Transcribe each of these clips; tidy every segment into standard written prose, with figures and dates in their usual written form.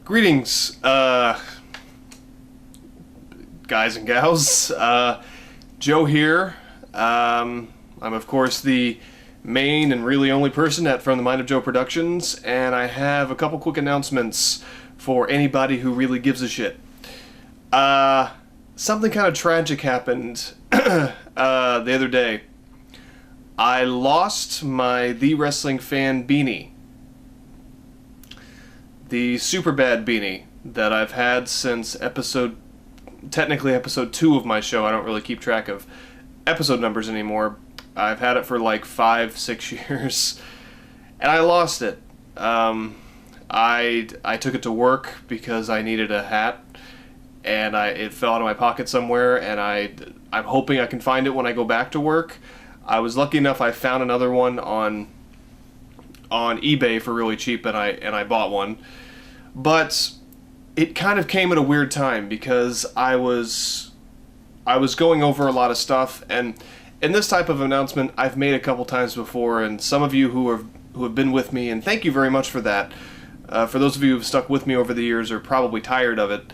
Greetings, guys and gals. Joe here. I'm of course the main and really only person at From the Mind of Joe Productions, and I have a couple quick announcements for anybody who really gives a shit. Something kind of tragic happened the other day. I lost my The Wrestling Fan beanie. The super bad beanie that I've had since technically episode 2 of my show. I don't really keep track of episode numbers anymore. I've had it for like 5-6 years, and I lost it. I took it to work because I needed a hat, and it fell out of my pocket somewhere, and I'm hoping I can find it when I go back to work. I was lucky enough I found another one on eBay for really cheap, and I bought one. But it kind of came at a weird time because I was going over a lot of stuff, and in this type of announcement I've made a couple times before, and some of you who have been with me, and thank you very much for that. For those of you who've stuck with me over the years are probably tired of it,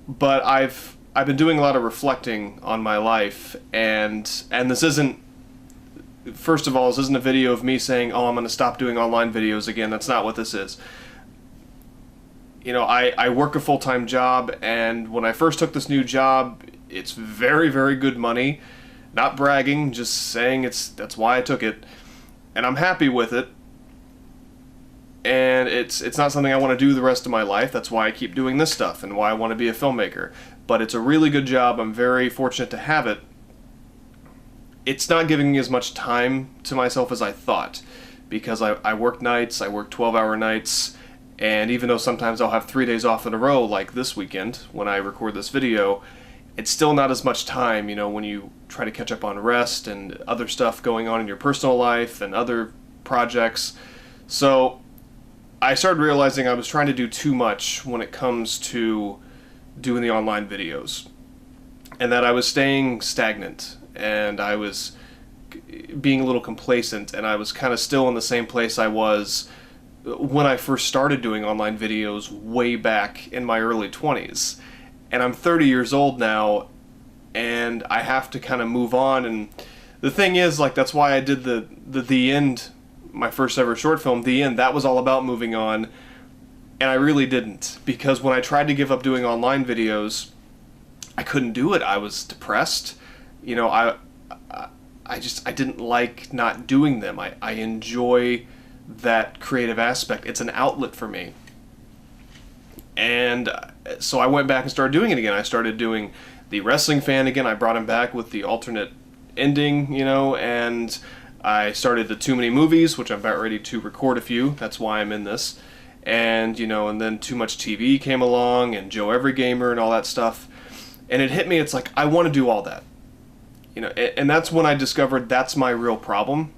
but I've been doing a lot of reflecting on my life, and this isn't, first of all, this isn't a video of me saying, oh, I'm going to stop doing online videos again. That's not what this is. You know, I work a full-time job, and when I first took this new job, it's very, very good money. Not bragging, just saying that's why I took it. And I'm happy with it. And it's not something I want to do the rest of my life. That's why I keep doing this stuff and why I want to be a filmmaker. But it's a really good job. I'm very fortunate to have it. It's not giving me as much time to myself as I thought, because I work nights, I work 12-hour nights, and even though sometimes I'll have 3 days off in a row, like this weekend when I record this video, it's still not as much time, you know, when you try to catch up on rest and other stuff going on in your personal life and other projects. So I started realizing I was trying to do too much when it comes to doing the online videos, and that I was staying stagnant, and I was being a little complacent, and I was kind of still in the same place I was when I first started doing online videos way back in my early 20s. And I'm 30 years old now, and I have to kind of move on. And the thing is, like, that's why I did the End, my first ever short film, The End. That was all about moving on, and I really didn't, because when I tried to give up doing online videos, I couldn't do it. I was depressed. You know, I didn't like not doing them. I enjoy that creative aspect. It's an outlet for me. And so I went back and started doing it again. I started doing The Wrestling Fan again. I brought him back with the alternate ending, you know, and I started the Too Many Movies, which I'm about ready to record a few. That's why I'm in this. And, you know, and then Too Much TV came along, and Joe Every Gamer and all that stuff. And it hit me, it's like, I want to do all that. You know, and that's when I discovered that's my real problem.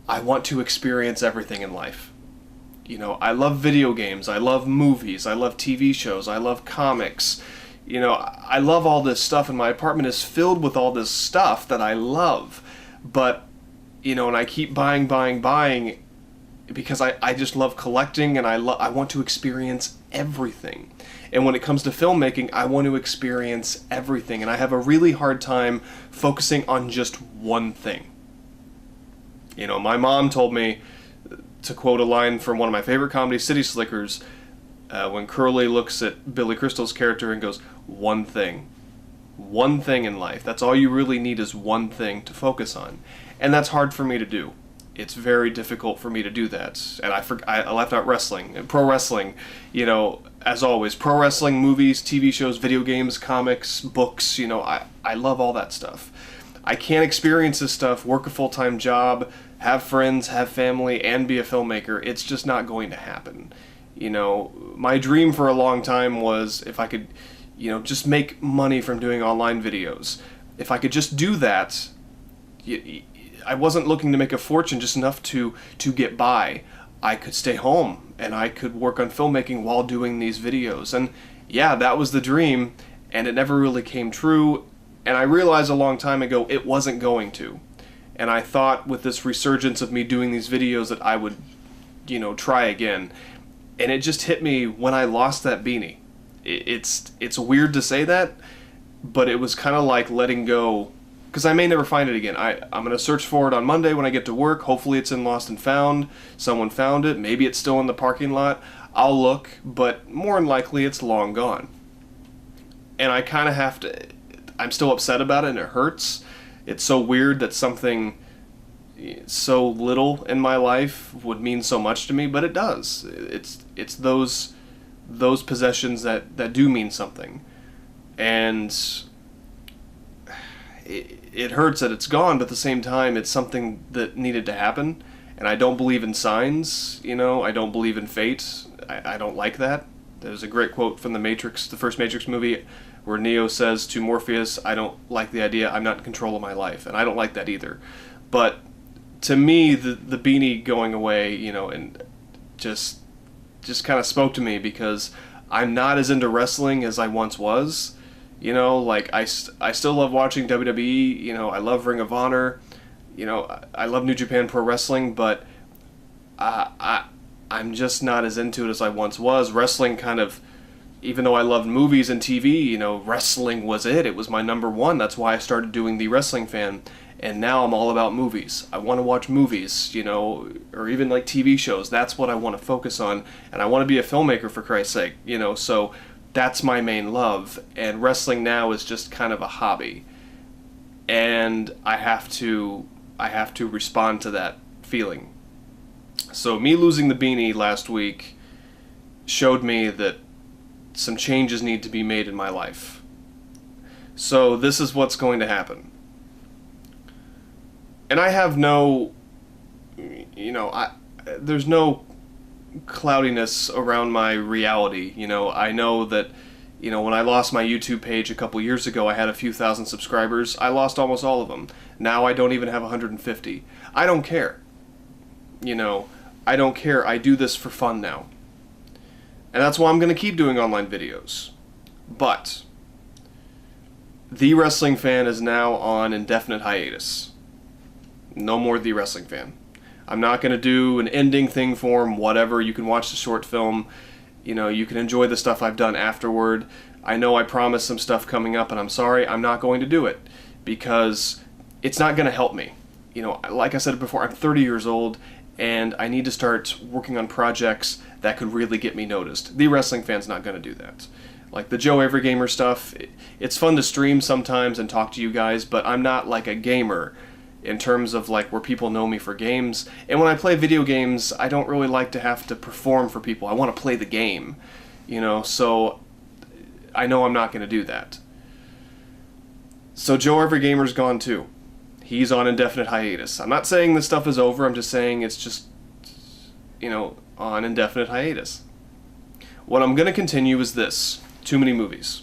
I want to experience everything in life. You know, I love video games, I love movies, I love TV shows, I love comics. You know, I love all this stuff, and my apartment is filled with all this stuff that I love. But, you know, and I keep buying because I just love collecting, and I want to experience everything. And when it comes to filmmaking, I want to experience everything, and I have a really hard time focusing on just one thing. You know, my mom told me, to quote a line from one of my favorite comedies, City Slickers, when Curly looks at Billy Crystal's character and goes, one thing. One thing in life. That's all you really need, is one thing to focus on. And that's hard for me to do. It's very difficult for me to do that. And I left out wrestling. And pro wrestling, you know, as always, pro wrestling, movies, TV shows, video games, comics, books, you know, I love all that stuff. I can't experience this stuff, work a full-time job, have friends, have family, and be a filmmaker. It's just not going to happen. You know, my dream for a long time was if I could, you know, just make money from doing online videos. If I could just do that, I wasn't looking to make a fortune, just enough to get by. I could stay home, and I could work on filmmaking while doing these videos. And yeah, that was the dream, and it never really came true. And I realized a long time ago it wasn't going to. And I thought with this resurgence of me doing these videos that I would, you know, try again. And it just hit me when I lost that beanie. It's weird to say that, but it was kind of like letting go, because I may never find it again. I'm going to search for it on Monday when I get to work. Hopefully it's in Lost and Found. Someone found it. Maybe it's still in the parking lot. I'll look, but more than likely it's long gone. And I kind of have to, I'm still upset about it, and it hurts. It's so weird that something so little in my life would mean so much to me, but it does. It's those possessions that do mean something. And it hurts that it's gone, but at the same time, it's something that needed to happen. And I don't believe in signs, I don't believe in fate. I don't like that. There's a great quote from the Matrix, the first Matrix movie, where Neo says to Morpheus, I don't like the idea I'm not in control of my life. And I don't like that either. But to me, the beanie going away, and just kind of spoke to me, because I'm not as into wrestling as I once was. Like I still love watching WWE. I love Ring of Honor. I love New Japan Pro Wrestling, but I'm just not as into it as I once was. Wrestling kind of, even though I loved movies and TV, wrestling was it. It was my number one. That's why I started doing The Wrestling Fan. And now I'm all about movies. I want to watch movies, or even like TV shows. That's what I want to focus on. And I want to be a filmmaker, for Christ's sake, so that's my main love. And wrestling now is just kind of a hobby. And I have to respond to that feeling. So me losing the beanie last week showed me that some changes need to be made in my life. So this is what's going to happen. And I have no, there's no cloudiness around my reality. I know that, when I lost my YouTube page a couple years ago, I had a few thousand subscribers. I lost almost all of them. Now I don't even have 150. I don't care. I don't care. I do this for fun now. And that's why I'm going to keep doing online videos. But The Wrestling Fan is now on indefinite hiatus. No more The Wrestling Fan. I'm not going to do an ending thing for him, whatever. You can watch the short film. You can enjoy the stuff I've done afterward. I know I promised some stuff coming up, and I'm sorry, I'm not going to do it. Because it's not going to help me. Like I said before, I'm 30 years old, and I need to start working on projects that could really get me noticed. The Wrestling Fan's not going to do that. Like the Joe Evergamer stuff, it's fun to stream sometimes and talk to you guys, but I'm not like a gamer in terms of like where people know me for games. And when I play video games, I don't really like to have to perform for people. I want to play the game, so I know I'm not going to do that. So Joe Evergamer's gone too. He's on indefinite hiatus. I'm not saying this stuff is over, I'm just saying it's just, on indefinite hiatus. What I'm going to continue is this, Too Many Movies,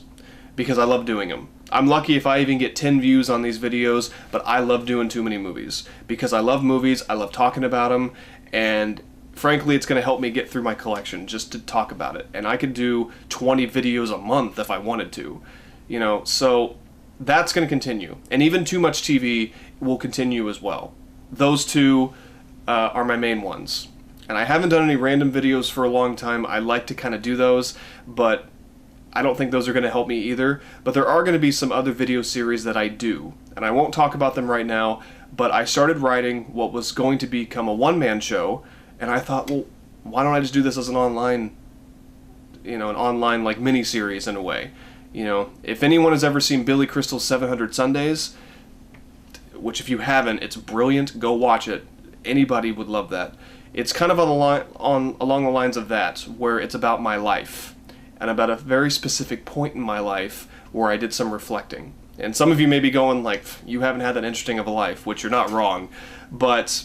because I love doing them. I'm lucky if I even get 10 views on these videos, but I love doing Too Many Movies. Because I love movies, I love talking about them, and frankly, it's going to help me get through my collection just to talk about it. And I could do 20 videos a month if I wanted to, so that's going to continue. And even Too Much TV will continue as well. Those two are my main ones. And I haven't done any random videos for a long time. I like to kind of do those, but I don't think those are going to help me either. But there are going to be some other video series that I do. And I won't talk about them right now, but I started writing what was going to become a one-man show, and I thought, well, why don't I just do this as an online, like mini-series in a way. If anyone has ever seen Billy Crystal's 700 Sundays, which if you haven't, it's brilliant, go watch it. Anybody would love that. It's kind of along the lines of that, where it's about my life, and about a very specific point in my life where I did some reflecting. And some of you may be going like, you haven't had that interesting of a life, which you're not wrong, but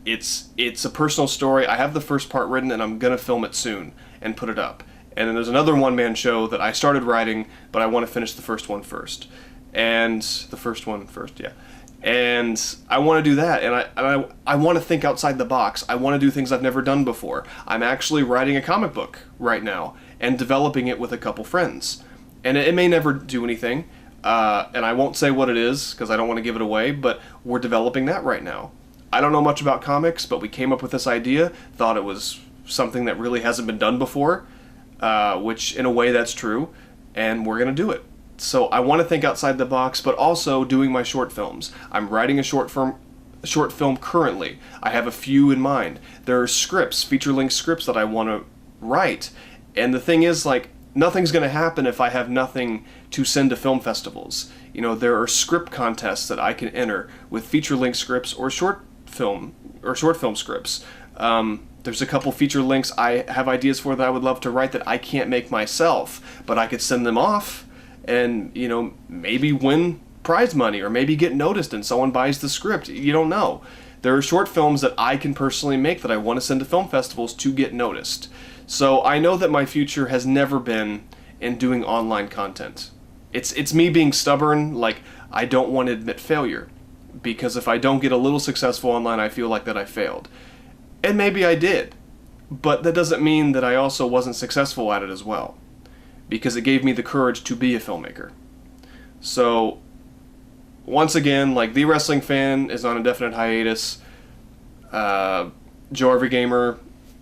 it's a personal story. I have the first part written, and I'm going to film it soon and put it up. And then there's another one-man show that I started writing, but I want to finish the first one first. And the first one first, yeah. And I want to do that, and I want to think outside the box. I want to do things I've never done before. I'm actually writing a comic book right now and developing it with a couple friends. And it may never do anything, and I won't say what it is because I don't want to give it away, but we're developing that right now. I don't know much about comics, but we came up with this idea, thought it was something that really hasn't been done before, which in a way that's true, and we're going to do it. So I want to think outside the box, but also doing my short films. I'm writing a short film currently. I have a few in mind. There are scripts, feature-length scripts that I want to write. And the thing is, like, nothing's going to happen if I have nothing to send to film festivals. You know, there are script contests that I can enter with feature-length scripts or short film scripts. There's a couple feature lengths I have ideas for that I would love to write that I can't make myself, but I could send them off and, you know, maybe win prize money or maybe get noticed and someone buys the script. You don't know. There are short films that I can personally make that I want to send to film festivals to get noticed. So I know that my future has never been in doing online content. It's me being stubborn, like I don't want to admit failure. Because if I don't get a little successful online, I feel like that I failed. And maybe I did. But that doesn't mean that I also wasn't successful at it as well. Because it gave me the courage to be a filmmaker. So, once again, like, The Wrestling Fan is on a definite hiatus. Joe Every Gamer,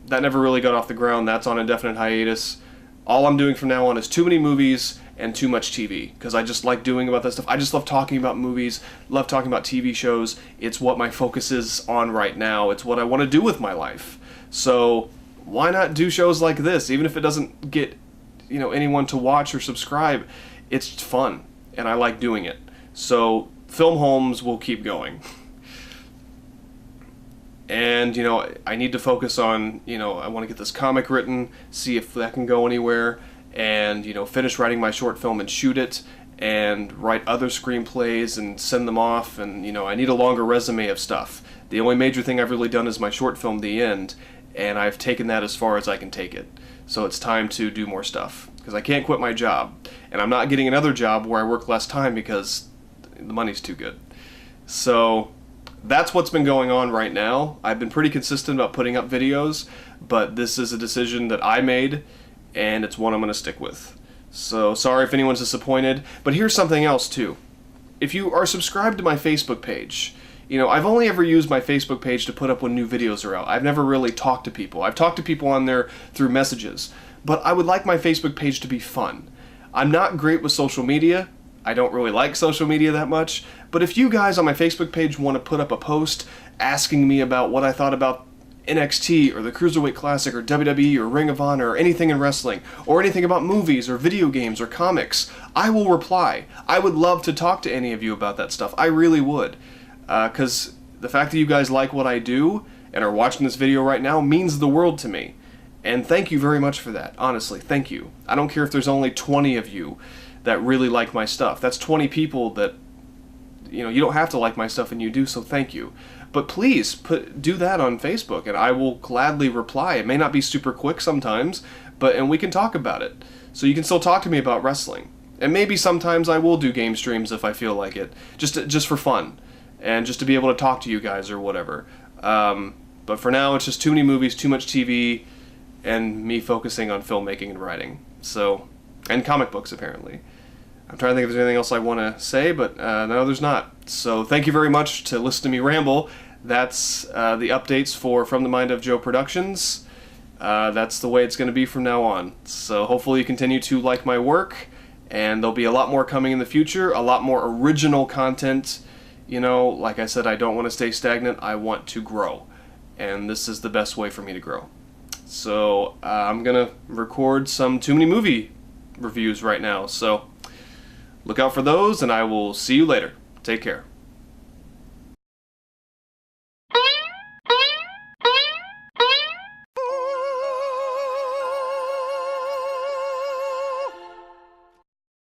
that never really got off the ground. That's on a definite hiatus. All I'm doing from now on is too many movies and too much TV. Because I just like doing about that stuff. I just love talking about movies, love talking about TV shows. It's what my focus is on right now. It's what I want to do with my life. So, why not do shows like this? Even if it doesn't get, you know, anyone to watch or subscribe, it's fun and I like doing it. So Film Homes will keep going. And, you know, I need to focus on, you know, I want to get this comic written, see if that can go anywhere, and, you know, finish writing my short film and shoot it, and write other screenplays and send them off, and, you know, I need a longer resume of stuff. The only major thing I've really done is my short film, The End, and I've taken that as far as I can take it. So it's time to do more stuff, because I can't quit my job, and I'm not getting another job where I work less time because the money's too good. So that's what's been going on right now. I've been pretty consistent about putting up videos, but this is a decision that I made, and it's one I'm going to stick with. So sorry if anyone's disappointed, but here's something else too. If you are subscribed to my Facebook page, you know, I've only ever used my Facebook page to put up when new videos are out. I've never really talked to people. I've talked to people on there through messages, but I would like my Facebook page to be fun. I'm not great with social media. I don't really like social media that much, but if you guys on my Facebook page want to put up a post asking me about what I thought about NXT or the Cruiserweight Classic or WWE or Ring of Honor or anything in wrestling or anything about movies or video games or comics, I will reply. I would love to talk to any of you about that stuff. I really would. Because the fact that you guys like what I do and are watching this video right now means the world to me. And thank you very much for that. Honestly, thank you. I don't care if there's only 20 of you that really like my stuff. That's 20 people that, you know, you don't have to like my stuff and you do, so thank you. But please, do that on Facebook and I will gladly reply. It may not be super quick sometimes, and we can talk about it. So you can still talk to me about wrestling. And maybe sometimes I will do game streams if I feel like it, just for fun. And just to be able to talk to you guys or whatever. But for now, it's just too many movies, too much TV, and me focusing on filmmaking and writing. So, and comic books, apparently. I'm trying to think if there's anything else I want to say, but no, there's not. So thank you very much to listen to me ramble. That's the updates for From the Mind of Joe Productions. That's the way it's going to be from now on. So hopefully you continue to like my work, and there'll be a lot more coming in the future, a lot more original content. You know, like I said, I don't want to stay stagnant. I want to grow. And this is the best way for me to grow. So I'm going to record some Too Many Movie reviews right now. So look out for those, and I will see you later. Take care.